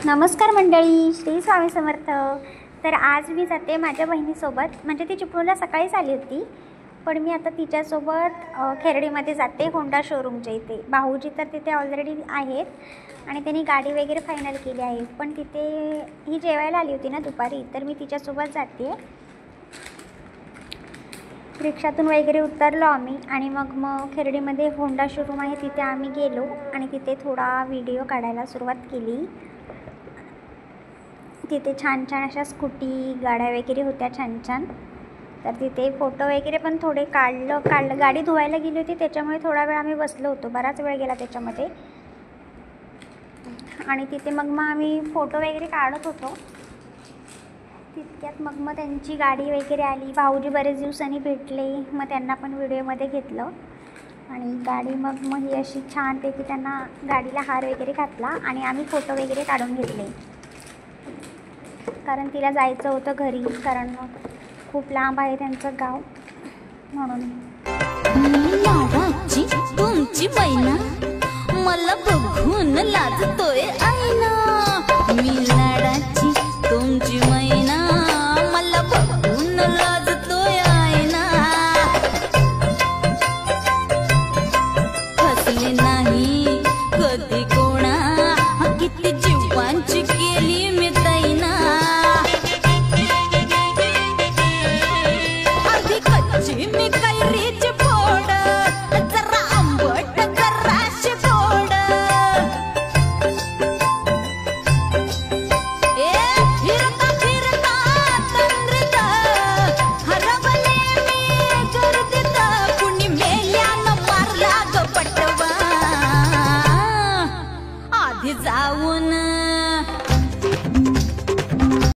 नमस्कार मंडळी, श्री स्वामी समर्थ. तर आज मी जाते माझ्या बहिणीसोबत. म्हणजे ती चिपळूणला सकाळीच आली होती, पण मी आता तिच्यासोबत खेरडीमध्ये जाते, होंडा शोरूमच्या इथे. भाऊजी तर तिथे ऑलरेडी आहेत आणि त्यांनी गाडी वगैरे फायनल केली आहे. पण तिथे ही जेवायला आली होती ना दुपारी, तर मी तिच्यासोबत जाते. रिक्षातून वगैरे उतरलो आम्ही आणि मग खेरडीमध्ये होंडा शोरूम आहे तिथे आम्ही गेलो आणि तिथे थोडा व्हिडिओ काढायला सुरुवात केली. तिथे छान छान अशा स्कूटी गाड्या वगैरे होत्या छान छान. तर तिथे फोटो वगैरे पण थोडे काढलं. गाडी धुवायला गेली होती त्याच्यामुळे थोडा वेळ आम्ही बसलो होतो, बराच वेळ गेला त्याच्यामध्ये. आणि तिथे मग आम्ही फोटो वगैरे काढत होतो. तितक्यात मग त्यांची गाडी वगैरे आली. भाऊजी बरेच दिवसांनी भेटले, मग त्यांना पण व्हिडिओमध्ये घेतलं. आणि गाडी मग ही अशी छानपैकी त्यांना गाडीला हार वगैरे घातला आणि आम्ही फोटो वगैरे काढून घेतले. कारण तिला जायचं होतं घरी, कारण खूप लांब आहे त्यांचं गाव म्हणून. लाडाची तुमची मैना मला बघून लाजतोय आईना. मी लाडाची तुमची मैना मला बघून लाजतोय आईना. फसले नाही कधी कोणा, किती जीवांची केली मी दैना. आधी कच्ची मी कैरीची फोड, जरा आंबट जराशी गोड. फिरता फिरता तंद्रीत हरवले मी गर्दीत. कुणी मेल्यानं मारला ग पटवा. आधी जाऊन